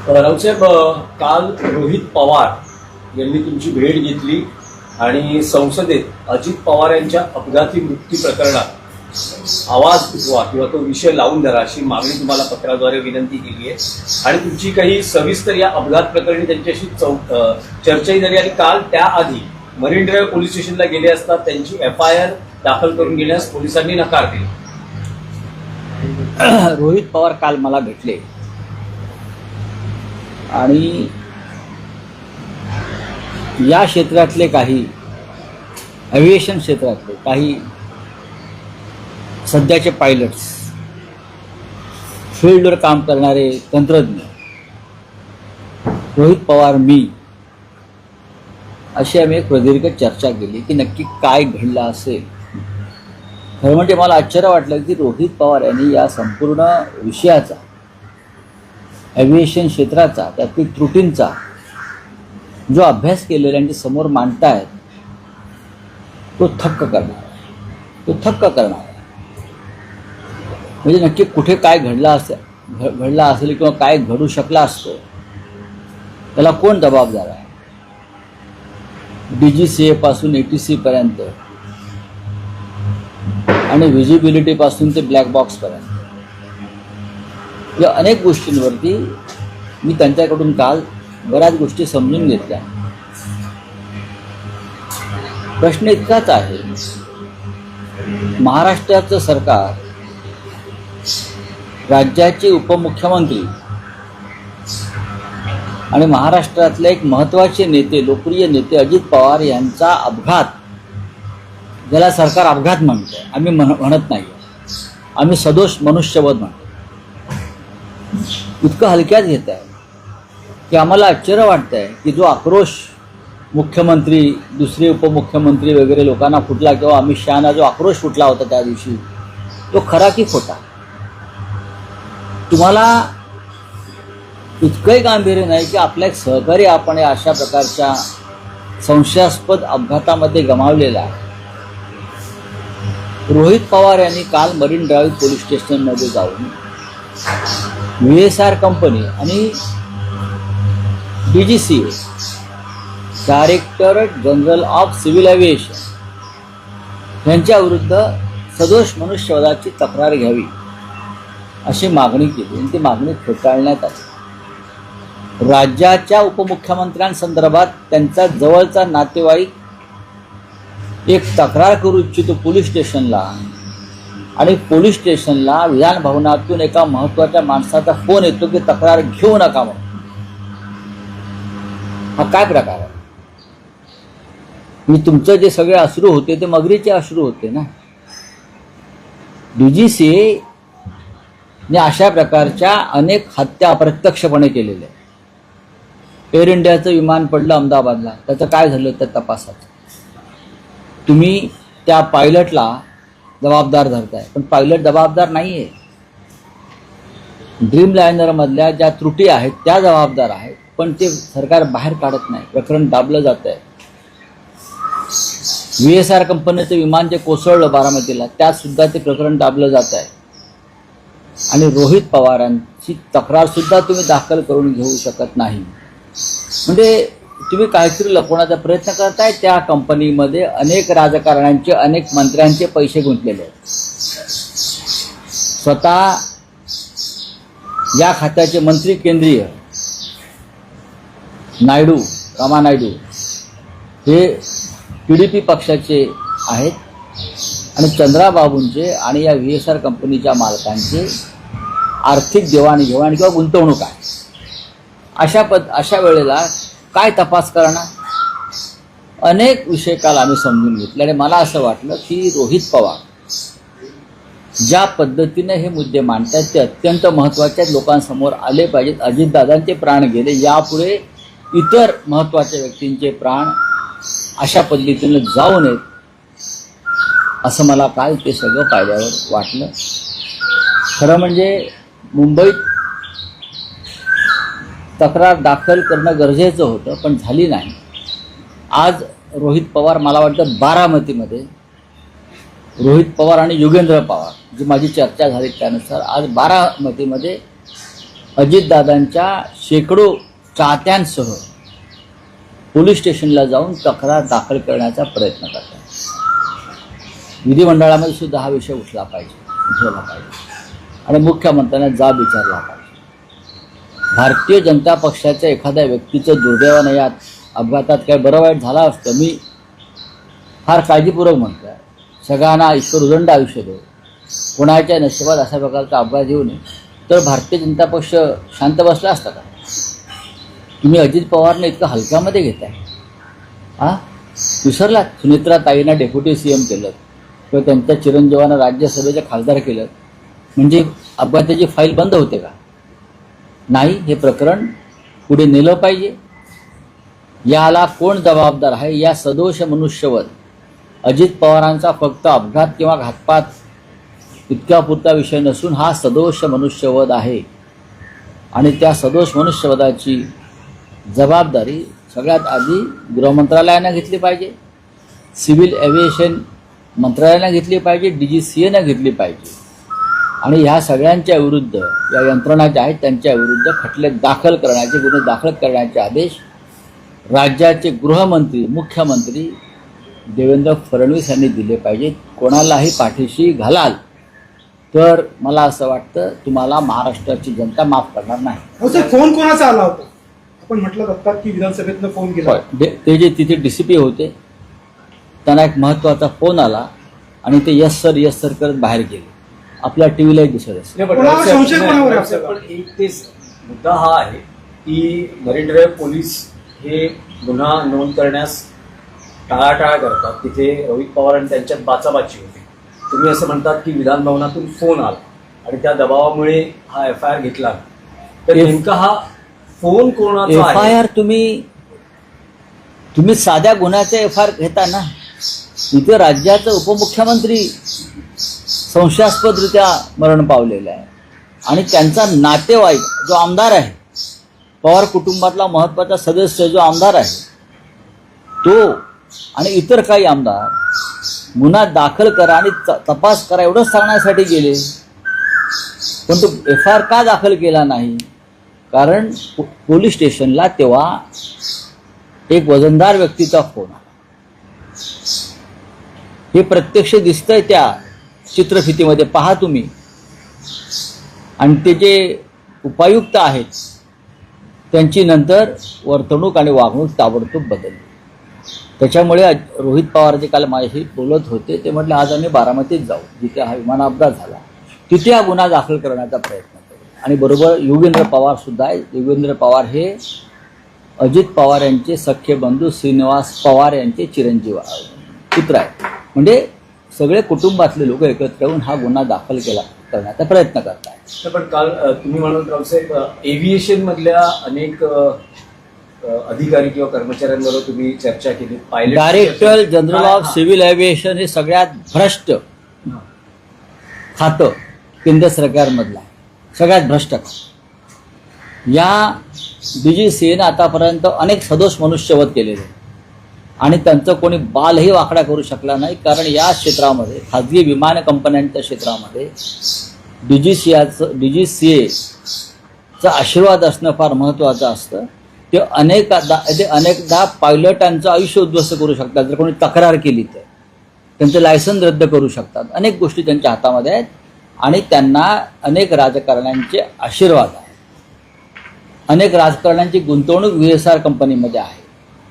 रावसाहेब, काल रोहित पवार यांनी तुमची भेट घेतली आणि संसदेत अजित पवार यांच्या अपघाती मृत्यू प्रकरणात आवाज उठवा किंवा तो विषय लावून धरा अशी मागणी तुम्हाला पत्राद्वारे विनंती केली आहे आणि तुमची काही सविस्तर या अपघात प्रकरणी त्यांच्याशी चर्चाही झाली आणि काल त्याआधी मरीन ड्राईव्ह पोलीस स्टेशनला गेले असता त्यांची FIR दाखल करून घेण्यास पोलिसांनी नकार दिला. रोहित पवार काल मला भेटले आणि या क्षेत्रातले काही एव्हिएशन क्षेत्रातले काही सध्याचे पायलट्स, फील्डवर काम करणारे तंत्रज्ञ, रोहित पवार, मी अशी आम्ही एक प्रदीर्घ चर्चा केली की नक्की काय घडलं असेल. खरं म्हणजे मला आश्चर्य वाटलं की रोहित पवार यांनी या संपूर्ण विषयाचा, एव्हिएशन क्षेत्राचा, त्यातील त्रुटींचा जो अभ्यास केलेला आणि समोर मांडतायत तो थक्क करणार. म्हणजे नक्की कुठे काय घडला असेल किंवा काय घडू शकला असतो, त्याला कोण जबाबदार आहे. DGCA पासून ATC पर्यंत आणि व्हिजिबिलिटी पासून ते ब्लॅक बॉक्स पर्यंत या अनेक गोष्टींवरती मी त्यांच्याकडून काल बऱ्याच गोष्टी समजून घेतल्या. प्रश्न इतकाच आहे, महाराष्ट्राचं सरकार, राज्याचे उपमुख्यमंत्री आणि महाराष्ट्रातले एक महत्त्वाचे नेते, लोकप्रिय नेते अजित पवार यांचा अपघात, ज्याला सरकार अपघात म्हणतंय, आम्ही म्हणत नाही, आम्ही सदोष मनुष्यवध म्हणतो, इतकं हलक्यात घेत आहे की आम्हाला आश्चर्य वाटतं आहे की जो आक्रोश मुख्यमंत्री, दुसरे उपमुख्यमंत्री वगैरे लोकांना फुटला किंवा अमित शहाना जो आक्रोश फुटला होता त्या दिवशी, तो खरा की खोटा. तुम्हाला इतकंही गांभीर्य नाही की आपला एक सहकारी आपण अशा प्रकारच्या संशयास्पद अपघातामध्ये गमावलेला आहे. रोहित पवार यांनी काल मरीन ड्राईव्ह पोलीस स्टेशनमध्ये जाऊन VSR कंपनी आणि DGCA, directorate general of civil aviation यांच्याविरुद्ध सदोष मनुष्यवधाची तक्रार घ्यावी अशी मागणी केली आणि ती मागणी फेटाळण्यात आली. राज्याच्या उपमुख्यमंत्र्यांसंदर्भात त्यांचा जवळचा नातेवाईक एक तक्रार करू इच्छितो पोलीस स्टेशनला आणि पोलीस स्टेशनला विधान भवनातून एका महत्त्वाच्या माणसाचा फोन येतो की तक्रार घेऊ नका म्हणून. हा काय प्रकार आहे? मी तुमचं जे सगळे अश्रू होते ते मगरीचे अश्रू होते ना. DGCA ने अशा प्रकारच्या अनेक हत्या अप्रत्यक्षपणे केलेल्या. एअर इंडियाचं विमान पडलं अहमदाबादला, त्याचं काय झालं त्या तपासाचं. तुम्ही त्या पायलटला जबाबदार धरताय, पण पायलट जबाबदार नाही आहे. ड्रीम लायनरमधल्या ज्या त्रुटी आहेत त्या जबाबदार आहेत, पण ते सरकार बाहेर काढत नाही. प्रकरण दाबलं जात आहे. VSR कंपनीचं विमान जे कोसळलं बारामतीला, त्यात सुद्धा ते प्रकरण दाबलं जात आहे. आणि रोहित पवारांची तक्रार सुद्धा तुम्ही दाखल करून घेऊ शकत नाही. म्हणजे तुम्ही काहीतरी लपवण्याचा प्रयत्न करताय. त्या कंपनीमध्ये अनेक राजकारण्यांचे, अनेक मंत्र्यांचे पैसे गुंतलेले आहेत. स्वतः या खात्याचे मंत्री केंद्रीय नायडू, रामा नायडू हे TDP पक्षाचे आहेत आणि चंद्राबाबूंचे आणि या VSR कंपनीच्या मालकांचे आर्थिक देवाणघेवाण किंवा गुंतवणूक आहे. अशा वेळेला काय तपास करणार? अनेक विषय काल आम्ही समजून घेतले आणि मला असं वाटलं की रोहित पवार ज्या पद्धतीने हे मुद्दे मांडतात ते अत्यंत महत्त्वाचे आहेत, लोकांसमोर आले पाहिजेत. अजितदादांचे प्राण गेले, यापुढे इतर महत्त्वाच्या व्यक्तींचे प्राण अशा पद्धतीने जाऊ नयेत असं मला काल ते सगळं पाहिल्यावर वाटलं. खरं म्हणजे मुंबईत तक्रार दाखल करणं गरजेचं होतं, पण झाली नाही. आज रोहित पवार, मला वाटतं बारामतीमध्ये रोहित पवार आणि युगेंद्र पवार, जी माझी चर्चा झाली त्यानुसार आज बारामतीमध्ये अजितदादांच्या शेकडो चाहत्यांसह पोलीस स्टेशनला जाऊन तक्रार दाखल करण्याचा प्रयत्न करतात. विधिमंडळामध्ये सुद्धा हा विषय उठला पाहिजे आणि मुख्यमंत्र्यांना जाब विचारला पाहिजे. भारतीय जनता पक्षाच्या एखाद्या व्यक्तीचं दुर्दैवानं या अपघातात काही बरं वाईट झालं असतं. मी फार काळजीपूर्वक म्हणतो आहे, सगळ्यांना ईश्वर उदंड आयुष्य देव, कोणाच्या नशिबात अशा प्रकारचा अपघात येऊ नये. तर भारतीय जनता पक्ष शांत बसला असता का? तुम्ही अजित पवारने इतकं हलक्यामध्ये घेताय. विसरलात सुनेत्रा ताईंना डेप्युटी CM केलं किंवा त्यांच्या चिरंजीवांना राज्यसभेचे खासदार केलं म्हणजे अपघाताची फाईल बंद होते का? नाही, हे प्रकरण पुढे नेलं पाहिजे. याला कोण जबाबदार आहे? या सदोष मनुष्यवध अजित पवारांचा फक्त अपघात किंवा घातपात इतका पुरता विषय नसून हा सदोष मनुष्यवध आहे आणि त्या सदोष मनुष्यवधाची जबाबदारी सगळ्यात आधी गृहमंत्रालयानं घेतली पाहिजे, सिव्हिल एव्हिएशन मंत्रालयानं घेतली पाहिजे, DGCAनं घेतली पाहिजे आणि ह्या सगळ्यांच्या विरुद्ध या यंत्रणा ज्या आहेत त्यांच्या विरुद्ध खटले दाखल करण्याचे, गुन्हे दाखल करण्याचे आदेश राज्याचे गृहमंत्री, मुख्यमंत्री देवेंद्र फडणवीस यांनी दिले पाहिजेत. कोणालाही पाठीशी घालाल तर मला असं वाटतं तुम्हाला महाराष्ट्राची जनता माफ करणार नाही. फोन कोणाचा आला होता? आपण म्हटलं जातात की विधानसभेतनं फोन केला. ते जे तिथे DCP होते त्यांना एक महत्त्वाचा फोन आला आणि ते यस सर करत बाहेर गेले. आपल्या टीव्हीलाही दिसत असेल. पण एक तेच मुद्दा हा आहे की मरीन ड्राईव्ह पोलीस हे गुन्हा नोंद करण्यास टाळाटाळ करतात. तिथे रोहित पवार आणि त्यांच्यात बाचाबाची होती. तुम्ही असं म्हणतात की विधान भवनातून फोन आला आणि त्या दबावामुळे हा FIR घेतला. तर नेमका हा फोन कोणाचा आहे? FIR तुम्ही साध्या गुन्ह्याचे FIR घेता ना. इथे राज्याचं उपमुख्यमंत्री संशयास्पदरित्या मरण पावलेलं आहे आणि त्यांचा नातेवाईक जो आमदार आहे, पवार कुटुंबातला महत्त्वाचा सदस्य जो आमदार आहे तो आणि इतर काही आमदार गुन्हा दाखल करा आणि तपास करा एवढंच सांगण्यासाठी गेले. पण तो FIR का दाखल केला नाही? कारण पोलीस स्टेशनला तेव्हा एक वजनदार व्यक्तीचा फोन आला. हे प्रत्यक्ष दिसतंय त्या चित्रफितीमध्ये, पहा तुम्ही. आणि ते जे उपायुक्त आहेत त्यांची नंतर वर्तणूक आणि वागणूक ताबडतोब बदलली. त्याच्यामुळे रोहित पवार जे काल माझ्याशी बोलत होते ते म्हटले आज आम्ही बारामतीत जाऊ, जिथे हा विमान अपघात झाला तिथे हा गुन्हा दाखल करण्याचा प्रयत्न करू. आणि बरोबर योगेंद्र पवार सुद्धा आहे. योगेंद्र पवार हे अजित पवार यांचे सख्खे बंधू श्रीनिवास पवार यांचे चिरंजीव पुत्र आहेत. म्हणजे सगळे कुटुंबातले लोक एकत्र येऊन हा गुन्हा दाखल करण्याचा प्रयत्न करत आहेत. पण काल तुम्ही म्हणाल रावसाहेब, एव्हिएशन मधल्या अनेक अधिकारी किंवा कर्मचाऱ्यांबरोबर तुम्ही चर्चा केली. Director general of civil aviation हे सगळ्यात भ्रष्ट खातं केंद्र सरकारमधलं आहे, सगळ्यात भ्रष्ट खातं. या DGCAनं आतापर्यंत अनेक सदोष मनुष्यवध केलेले आणि त्यांचं कोणी बालही वाकडा करू शकला नाही. कारण या क्षेत्रामध्ये खाजगी विमान कंपन्यांच्या क्षेत्रामध्ये DGCAचा आशीर्वाद असणं फार महत्त्वाचं असतं. ते अनेकदा पायलटांचं आयुष्य उद्ध्वस्त करू शकतात. जर कोणी तक्रार केली तर त्यांचं लायसन रद्द करू शकतात. अनेक गोष्टी त्यांच्या हातामध्ये आहेत आणि त्यांना अनेक राजकारण्यांचे आशीर्वाद आहेत. अनेक राजकारण्यांची गुंतवणूक VSR कंपनीमध्ये आहे.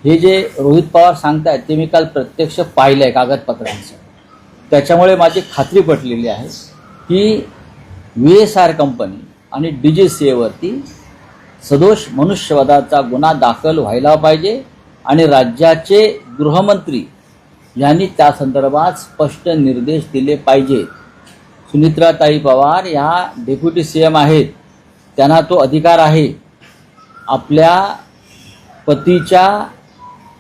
हे जे रोहित पवार सांगतायत ते मी काल प्रत्यक्ष पाहिलं आहे कागदपत्रांचं. त्याच्यामुळे माझी खात्री पटलेली आहे की VSR कंपनी आणि DGCAवरती सदोष मनुष्यवधाचा गुन्हा दाखल व्हायला पाहिजे आणि राज्याचे गृहमंत्री यांनी त्या संदर्भात स्पष्ट निर्देश दिले पाहिजेत. सुनेत्राताई पवार ह्या डेप्युटी CM आहेत, त्यांना तो अधिकार आहे. आपल्या पतीच्या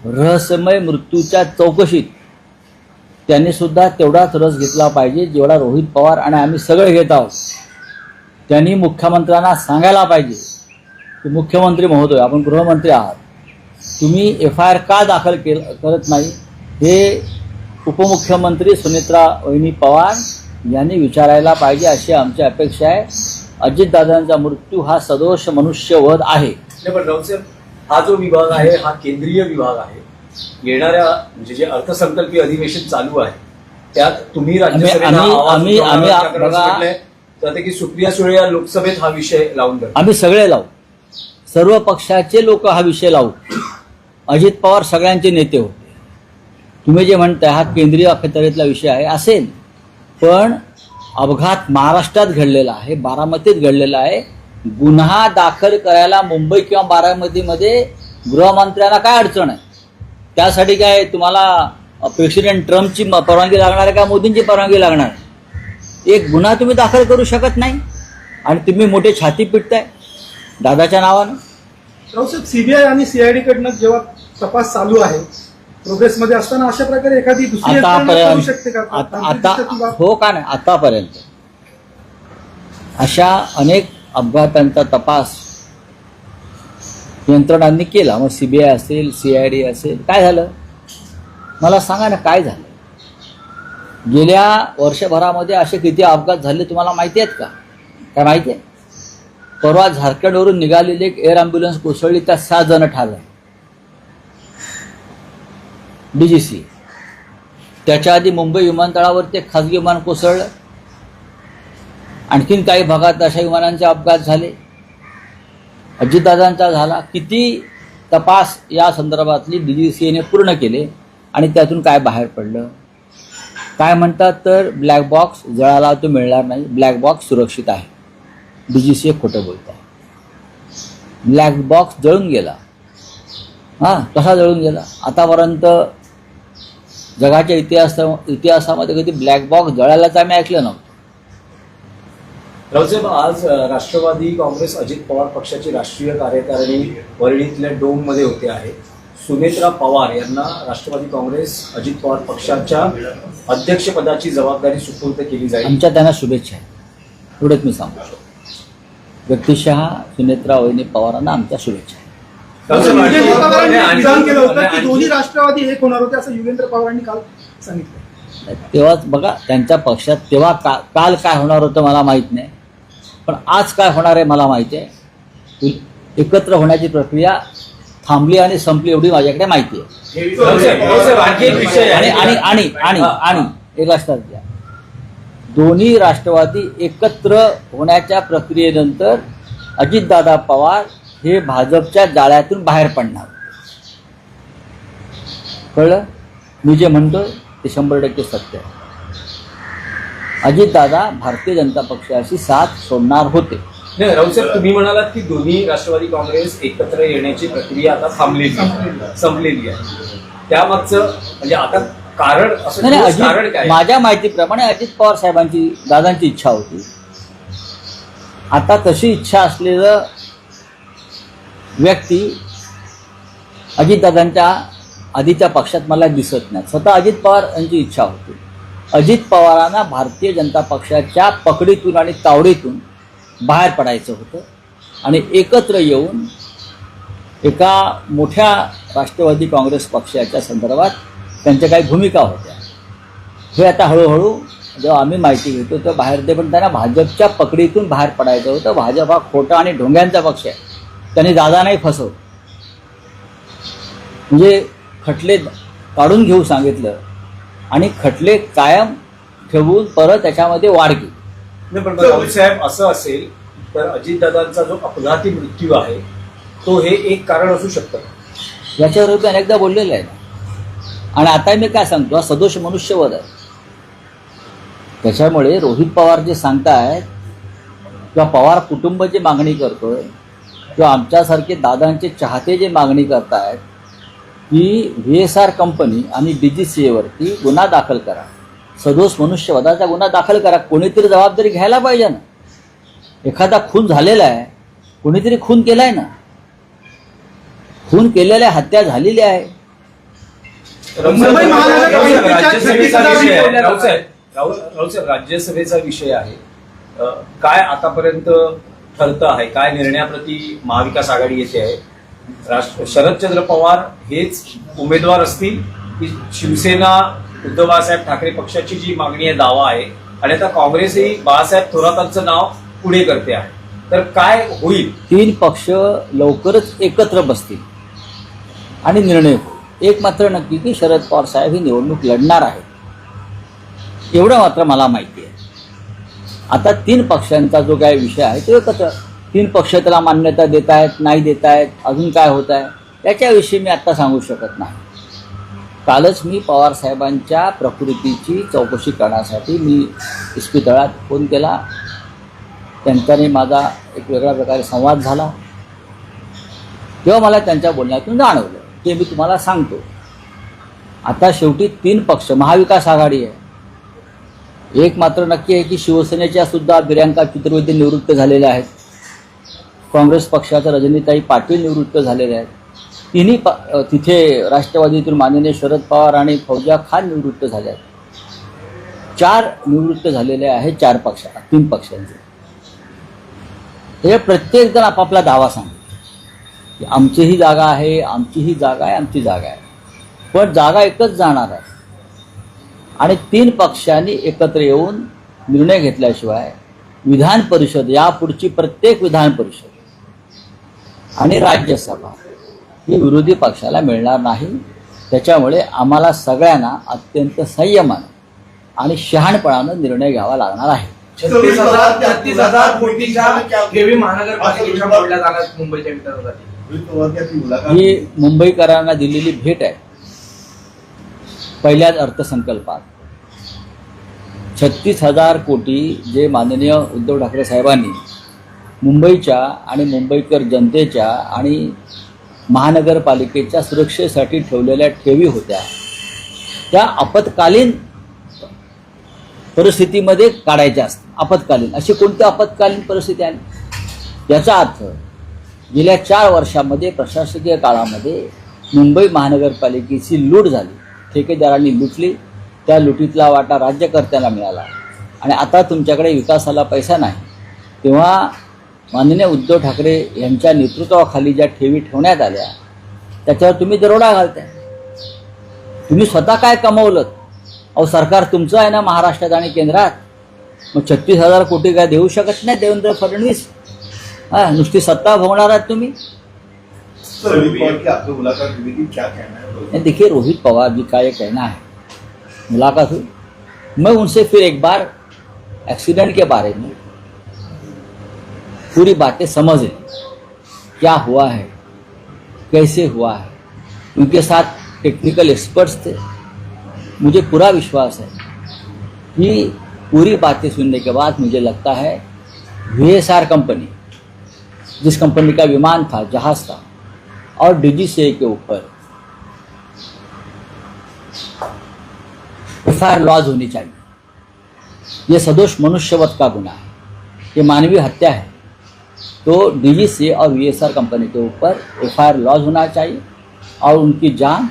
रहस्यमय मृत्यूच्या चौकशीत त्यांनी सुद्धा तेवढाच रस घेतला पाहिजे जेवढा रोहित पवार आणि आम्ही सगळे घेत आहोत. त्यांनी मुख्यमंत्र्यांना सांगायला पाहिजे की मुख्यमंत्री महोदय, आपण गृहमंत्री आहात, तुम्ही FIR का दाखल करत नाही हे उपमुख्यमंत्री सुनेत्रा वहिनी पवार यांनी विचारायला पाहिजे अशी आमची अपेक्षा आहे. अजितदादांचा मृत्यू हा सदोष मनुष्यवध आहे. नाही, पण राऊत साहेब, हा जो विभाग आहे हा केंद्रीय विभाग आहे. येणाऱ्या म्हणजे जे अर्थसंकल्पीय अधिवेशन चालू आहे त्यात तुम्ही राज्यसभेला आम्ही- आवाज आम्ही- उठवणार आम्ही- आहात, कारण असं बघा- म्हटलंय जातं की सुप्रिया सुळे या लोकसभेत हा विषय लावून धरतात. आम्ही सगळे लावू, सर्व पक्षाचे लोक हा विषय लावू. अजित पवार सगळ्यांचे नेते होते. तुम्ही जे म्हणताय हा केंद्रीय अखत्यारीतला विषय आहे असेल, पण अपघात महाराष्ट्रात घडलेला आहे, बारामतीत घडलेला आहे. गुन्हा दाखल करायला मुंबई किंवा बारामतीमध्ये गृहमंत्र्यांना काय अडचण आहे? त्यासाठी काय तुम्हाला प्रेसिडेंट ट्रम्पची परवानगी लागणार आहे का मोदींची परवानगी लागणार आहे? एक गुन्हा तुम्ही दाखल करू शकत नाही आणि तुम्ही मोठे छाती पिटताय दादाच्या नावानं. राऊसाहेब, सीबीआय आणि सीआयडी कडनं जेव्हा तपास चालू आहे प्रोग्रेसमध्ये असताना अशा प्रकारे एखादी दुसरी यंत्रणा करू शकते का? आता हो का नाही, आतापर्यंत अशा अनेक अपघातांचा तपास यंत्रणांनी केला. मग सीबीआय असेल, सीआयडी असेल, काय झालं मला सांगा ना, काय झालं? गेल्या वर्षभरामध्ये असे किती अपघात झाले तुम्हाला माहिती आहेत का? काय माहिती आहे? परवा झारखंडवरून निघालेली एक एअर ॲम्ब्युलन्स कोसळली, त्यात 6 जण ठार झाले. डीजीसी. त्याच्या आधी मुंबई विमानतळावरती एक खाजगी विमान कोसळलं. आणखीन काही भागात अशा विमानांचे अपघात झाले. अजितदादांचा झाला. किती तपास या संदर्भातली डीजीसीने पूर्ण केले आणि त्यातून काय बाहेर पडलं? काय म्हणतात तर ब्लॅक बॉक्स जळाला तो मिळणार नाही, ब्लॅक बॉक्स सुरक्षित आहे. डीजीसी खोटं बोलत आहे. ब्लॅक बॉक्स जळून गेला. हां, कसा जळून गेला? आतापर्यंत जगाच्या इतिहासामध्ये कधी ब्लॅक बॉक्स जळायलाच आम्ही ऐकलं नव्हतं. राऊतसाहेब, आज राष्ट्रवादी काँग्रेस अजित पवार पक्षाची राष्ट्रीय कार्यकारिणी वरळीतल्या डोममध्ये होते आहे. सुनेत्रा पवार यांना राष्ट्रवादी काँग्रेस अजित पवार पक्षाच्या अध्यक्षपदाची जबाबदारी सुपूर्द केली जाईल. आमच्या त्यांना शुभेच्छा आहेत, एवढंच मी सांगू शकतो. व्यक्तिशः सुनेत्रा वहिनी पवारांना आमच्या शुभेच्छा आहेत. युगेंद्र पवारांनी विधान केलं होतं की दोन्ही राष्ट्रवादी एक होणार होते असं युगेंद्र पवारांनी काल सांगितलं. तेव्हाच बघा त्यांच्या पक्षात तेव्हा काल काय होणार होतं मला माहीत नाही, पण आज काय होणार आहे मला माहिती आहे. एकत्र होण्याची प्रक्रिया थांबली आणि संपली एवढी माझ्याकडे माहिती आहे. राऊतसाहेब, आणखी एक विषय आणि आहे. आणि आणि आणि आणि एक लक्षात घ्या, दोन्ही राष्ट्रवादी एकत्र होण्याच्या प्रक्रियेनंतर अजितदादा पवार हे भाजपच्या जाळ्यातून बाहेर पडणार. कळलं? मी जे म्हणतो ते 100% सत्य आहे. अजितदादा भारतीय जनता पक्षाशी साथ सोडणार होते. नाही, राऊतसाहेब, तुम्ही म्हणालात की दोन्ही राष्ट्रवादी काँग्रेस एकत्र येण्याची प्रक्रिया आता संपलेली आहे. त्यामागचं म्हणजे आता कारण असं नाही, ठोस कारण अजित काय? माझ्या माहितीप्रमाणे अजित पवार साहेबांची दादांची इच्छा होती. आता तशी इच्छा असलेलं व्यक्ती अजितदादांच्या आधीच्या पक्षात मला दिसत नाही. स्वतः अजित पवार यांची इच्छा होती. अजित पवारांना भारतीय जनता पक्षाच्या पकडीतून आणि तावडीतून बाहेर पडायचं होतं आणि एकत्र येऊन एका मोठ्या राष्ट्रवादी काँग्रेस पक्षाच्या संदर्भात त्यांच्या काही भूमिका होत्या. हे आता हळूहळू जेव्हा आम्ही माहिती घेतो तर बाहेर ते, पण त्यांना भाजपच्या पकडीतून बाहेर पडायचं होतं. भाजप हा खोटा आणि ढोंग्यांचा पक्ष आहे. त्यांनी दादा नाही फसवलं, म्हणजे खटले काढून घेऊ सांगितलं आणि खटले कायम ठेवून परत त्याच्यामध्ये वाढ केली. नाही, पण राऊतसाहेब, असं असेल तर अजितदादांचा जो अपघाती मृत्यू आहे तो हे एक कारण असू शकतं. याच्यावर मी अनेकदा बोललेलं आहे. आणि आता मी काय सांगतो, हा सदोष मनुष्यवध आहे. त्याच्यामुळे रोहित पवार जे सांगतायत किंवा पवार कुटुंब जे मागणी करतोय किंवा आमच्यासारखे दादांचे चाहते जे मागणी करतायत की VSR कंपनी आणि DGCAवरती गुन्हा दाखल करा, सदोष मनुष्यवधाचा गुन्हा दाखल करा. कोणीतरी जबाबदारी घ्यायला पाहिजे ना. एखादा खून झालेला आहे, कोणीतरी खून केलाय ना. खून केलेल्या हत्या झालेली आहे. मुंबई महानगरपालिकेच्या राऊतसाहेब, राज्यसभेचा विषय आहे. काय आतापर्यंत ठरतं आहे, काय निर्णयाप्रती महाविकास आघाडी येते आहे? शरदचंद्र पवार हेच उमेदवार असतील की शिवसेना उद्धव बाळासाहेब ठाकरे पक्षाची जी मागणी आहे, दावा आहे, आणि आता काँग्रेसही बाळासाहेब थोरातांचं नाव पुढे करते आहे. तर काय होईल? 3 पक्ष लवकरच एकत्र बसतील आणि निर्णय होईल. एक मात्र नक्की की शरद पवार साहेब ही निवडणूक लढणार आहेत, एवढं मात्र मला माहिती आहे. आता 3 पक्षांचा जो काय विषय आहे तो एकत्र, 3 पक्ष त्याला मान्यता देत आहेत, नाही देत आहेत, अजून काय होत आहे त्याच्याविषयी मी आत्ता सांगू शकत नाही. कालच मी पवार साहेबांच्या प्रकृतीची चौकशी करण्यासाठी मी इस्पितळात फोन केला. त्यांच्याने माझा एक वेगळ्या प्रकारे संवाद झाला. तेव्हा मला त्यांच्या बोलण्यातून जाणवलं ते मी तुम्हाला सांगतो. आता शेवटी 3 पक्ष महाविकास आघाडी आहे. एक मात्र नक्की आहे की शिवसेनेच्या सुद्धा प्रियांका चतुर्वेदी निवृत्त झालेल्या आहेत. काँग्रेस पक्षाच्या रजनीताई पाटील निवृत्त झालेल्या आहेत. तिन्ही तिथे राष्ट्रवादीतून माननीय शरद पवार आणि फौजिया खान निवृत्त झाले आहेत. 4 निवृत्त झालेले आहेत 3 पक्षांचे. हे प्रत्येकजण आपापला दावा सांगतो की आमची ही जागा आहे, आमची ही जागा आहे, आमची जागा आहे. पण जागा एकच जाणार आहे आणि 3 पक्षांनी एकत्र येऊन निर्णय घेतल्याशिवाय विधान परिषद, यापुढची प्रत्येक विधान परिषद आणि राज्यसभा ही विरोधी पक्षाला मिळणार नाही. त्याच्यामुळे आम्हाला सगळ्यांना अत्यंत संयमानं आणि शहाणपणानं निर्णय घ्यावा लागणार आहे. 36,000 कोटीच्या ठेवी महानगरपालिकेच्या मोडल्या जाणार मुंबईच्या विकासासाठी. ही मुंबईकरांना दिलेली भेट आहे. पहिल्याच अर्थसंकल्पात 36,000 कोटी जे माननीय उद्धव ठाकरे साहेबांनी मुंबईच्या आणि मुंबईकर जनतेच्या आणि महानगरपालिकेच्या सुरक्षेसाठी ठेवलेल्या ठेवी होत्या, त्या आपत्कालीन परिस्थितीमध्ये काढायच्या असतात. आपत्कालीन अशी कोणती आपत्कालीन परिस्थिती आहे? याचा अर्थ गेल्या 4 वर्षामध्ये प्रशासकीय काळामध्ये मुंबई महानगरपालिकेची लूट झाली, ठेकेदारांनी लुटली, त्या लुटीतला वाटा राज्यकर्त्यांना मिळाला आणि आता तुमच्याकडे विकासाला पैसा नाही. तेव्हा माननीय उद्धव ठाकरे यांच्या नेतृत्वाखाली ज्या ठेवी ठेवण्यात आल्या त्याच्यावर तुम्ही दरोडा घालताय. तुम्ही स्वतः काय कमवलं? अहो सरकार तुमचं आहे ना महाराष्ट्रात आणि केंद्रात. मग 36,000 कोटी काय देऊ शकत नाही देवेंद्र फडणवीस? नुसती सत्ता भोगणार आहात तुम्ही. देखिए रोहित पवार जी का ये कहना है, मुलाकात हुई, मैं उनसे फिर एक बार एक्सीडेंट के बारे में पूरी बातें समझ ली, क्या हुआ है, कैसे हुआ है. उनके साथ टेक्निकल एक्सपर्ट्स थे. मुझे पूरा विश्वास है कि पूरी बातें सुनने के बाद मुझे लगता है VSR कंपनी, जिस कंपनी का विमान था, जहाज था, और DGCA के ऊपर FIR लॉज होनी चाहिए. ये सदोष मनुष्यवध का गुना है, ये मानवीय हत्या है. तो DGCA और VSR कंपनी के ऊपर FIR लॉज होना चाहिए और उनकी जांच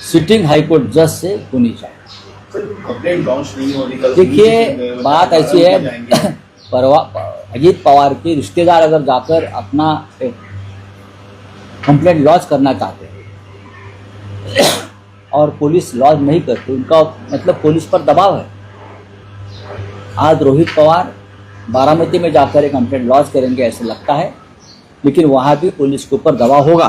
सिटिंग हाईकोर्ट जज से होनी चाहिए. देखिए बात ऐसी है, अजीत पवार के रिश्तेदार अगर जाकर अपना कंप्लेंट लॉज करना चाहते हैं और पुलिस लॉज नहीं करती, उनका मतलब पुलिस पर दबाव है. आज रोहित पवार बारामती में जाकर एक कंप्लेंट लॉज करेंगे ऐसा लगता है, लेकिन वहाँ भी पुलिस के ऊपर दबाव होगा.